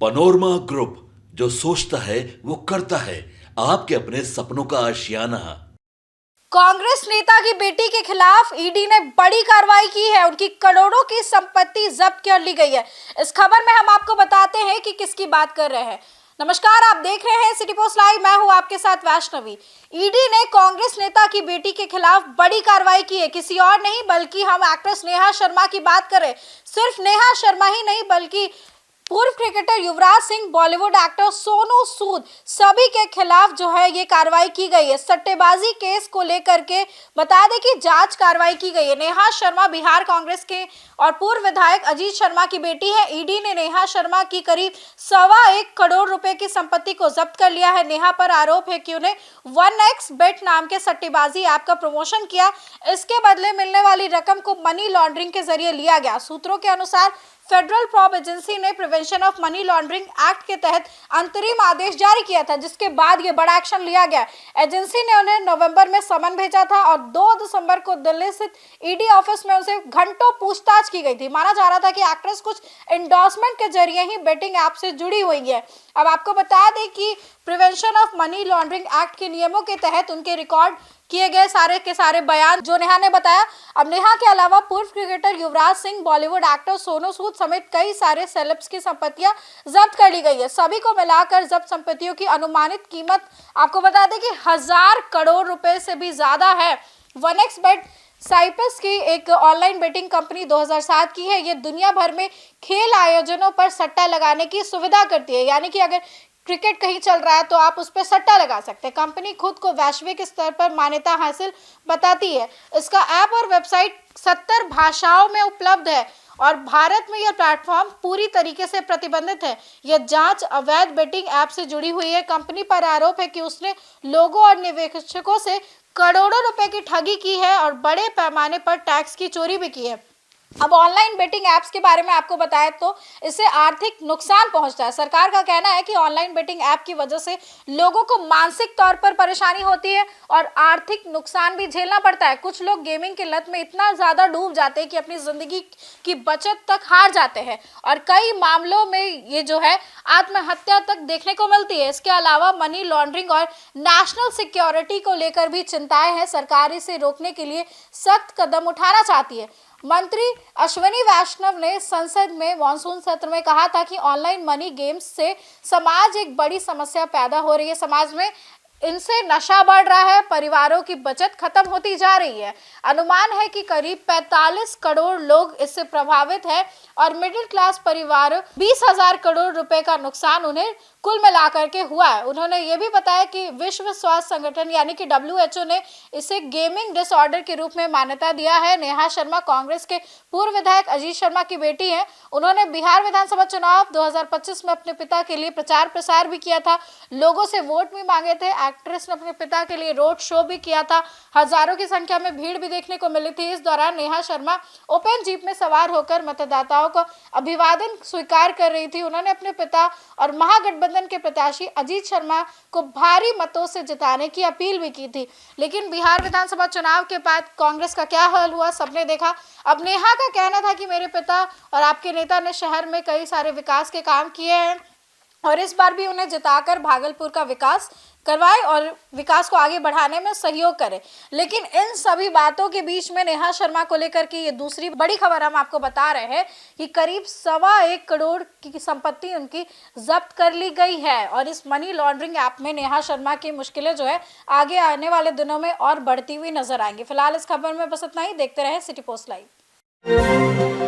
Panorama group, जो सोचता है वो करता है। आपके अपने सपनों का आशियाना। कांग्रेस नेता की बेटी के खिलाफ ईडी ने बड़ी कार्रवाई की है। उनकी करोड़ों की संपत्ति जब्त कर ली गई है। इस खबर में हम आपको बताते हैं कि किसकी बात कर रहे हैं। नमस्कार, आप देख रहे हैं सिटी पोस्ट लाइव। मैं हूं आपके साथ वैष्णवी। ईडी ने कांग्रेस नेता की बेटी के खिलाफ बड़ी कार्रवाई की है। किसी और नहीं बल्कि हम एक्ट्रेस नेहा शर्मा की बात करें। सिर्फ नेहा शर्मा ही नहीं बल्कि पूर्व क्रिकेटर युवराज सिंह, बॉलीवुड एक्टर सोनू सूद, सभी के खिलाफ जो है ये कार्रवाई की गई है। सट्टेबाजी केस को लेकर के बता दें कि जांच कार्रवाई की गई है। नेहा शर्मा बिहार कांग्रेस के और पूर्व विधायक अजीत शर्मा की बेटी है। ईडी ने नेहा शर्मा की करीब 1.25 करोड़ रुपए की संपत्ति को जब्त कर लिया है। नेहा पर आरोप है कि उन्हें 1xBet नाम के सट्टेबाजी ऐप का प्रमोशन किया। इसके बदले मिलने वाली रकम को मनी लॉन्ड्रिंग के जरिए लिया गया। सूत्रों के अनुसार फेडरल प्रॉब एजेंसी ने prevention of money laundering act के तहत अंतरिम आदेश जारी किया था, जिसके बाद ये बड़ा एक्शन लिया गया। एजेंसी ने उन्हें नवंबर में समन भेजा था और 2 दिसंबर को दिल्ली स्थित ईडी ऑफिस में उनसे घंटों पूछताछ की गई थी। माना जा रहा था कि एक्ट्रेस कुछ एंडोर्समेंट के जरिए ही बेटिंग ऐप से जुड़ी हुई है। अब आपको बता दें कि prevention of money laundering act के नियमों के तहत उनके रिकॉर्ड किए गए सारे के सारे बयान जो नेहा ने बताया। अब नेहा के अलावा पूर्व क्रिकेटर युवराज सिंह, बॉलीवुड एक्टर सोनू सूद समेत कई सारे सेलेब्स की संपत्तियां जब्त कर ली गई है। सभी को मिलाकर जब्त संपत्तियों की अनुमानित कीमत आपको बता दें कि 1000 करोड़ रुपए से भी ज्यादा है। 1xBet साइप्रस की एक ऑनलाइन बेटिंग कंपनी 2007 की है। ये दुनिया भर में खेल आयोजनों पर सट्टा लगाने की सुविधा करती है, यानी कि अगर क्रिकेट कहीं चल रहा है तो आप उस पर सट्टा लगा सकते हैं। कंपनी खुद को वैश्विक स्तर पर मान्यता हासिल बताती है। इसका ऐप और वेबसाइट 70 भाषाओं में उपलब्ध है और भारत में यह प्लेटफॉर्म पूरी तरीके से प्रतिबंधित है। यह जांच अवैध बेटिंग ऐप से जुड़ी हुई है। कंपनी पर आरोप है कि उसने लोगों और निवेशकों से करोड़ों रुपए की ठगी की है और बड़े पैमाने पर टैक्स की चोरी भी की है। अब ऑनलाइन बेटिंग ऐप्स के बारे में आपको बताएं तो इससे आर्थिक नुकसान पहुंचता है। सरकार का कहना है कि ऑनलाइन बेटिंग ऐप की वजह से लोगों को मानसिक तौर पर परेशानी होती है और आर्थिक नुकसान भी झेलना पड़ता है। कुछ लोग गेमिंग की लत में इतना ज्यादा डूब जाते हैं कि अपनी जिंदगी की बचत तक हार जाते हैं और कई मामलों में ये जो है आत्महत्या तक देखने को मिलती है। इसके अलावा मनी लॉन्ड्रिंग और नेशनल सिक्योरिटी को लेकर भी चिंताएं हैं। सरकार इसे रोकने के लिए सख्त कदम उठाना चाहती है। मंत्री अश्विनी वैष्णव ने संसद में मॉनसून सत्र में कहा था कि ऑनलाइन मनी गेम्स से समाज एक बड़ी समस्या पैदा हो रही है। समाज में इनसे नशा बढ़ रहा है, परिवारों की बचत खत्म होती जा रही है। अनुमान है कि करीब 45 करोड़ लोग इससे प्रभावित हैं और मिडिल क्लास परिवार 20,000 करोड़ रुपए का नुकसान उन्हें कुल मिलाकर के हुआ है। उन्होंने ये भी बताया कि विश्व स्वास्थ्य संगठन यानी कि WHO ने इसे गेमिंग डिसऑर्डर के रूप में मान्यता दिया है। नेहा शर्मा कांग्रेस के पूर्व विधायक अजीत शर्मा की बेटी हैं। उन्होंने बिहार विधानसभा चुनाव 2025 में अपने पिता के लिए प्रचार प्रसार भी किया था, लोगों से वोट भी मांगे थे। एक्ट्रेस ने अपने पिता के लिए रोड शो भी किया था। हजारों की संख्या में भीड़ भी देखने को मिली थी। इस दौरान नेहा शर्मा ओपन जीप में सवार होकर मतदाताओं को अभिवादन स्वीकार कर रही थी। उन्होंने अपने पिता और महागठबंधन के प्रत्याशी अजीत शर्मा को भारी मतों से जिताने की अपील भी की थी। लेकिन बिहार विधानसभा चुनाव के बाद कांग्रेस का क्या हाल हुआ सबने देखा। अब नेहा का कहना था कि मेरे पिता और आपके नेता ने शहर में कई सारे विकास के काम किए हैं और इस बार भी उन्हें जिताकर भागलपुर का विकास करवाए और विकास को आगे बढ़ाने में सहयोग करें। लेकिन इन सभी बातों के बीच में नेहा शर्मा को लेकर के ये दूसरी बड़ी खबर हम आपको बता रहे हैं कि करीब 1.25 करोड़ की संपत्ति उनकी जब्त कर ली गई है और इस मनी लॉन्ड्रिंग ऐप में नेहा शर्मा की मुश्किलें जो है आगे आने वाले दिनों में और बढ़ती हुई नजर आएंगी। फिलहाल इस खबर में बस इतना ही। देखते रहे सिटी पोस्ट लाइव।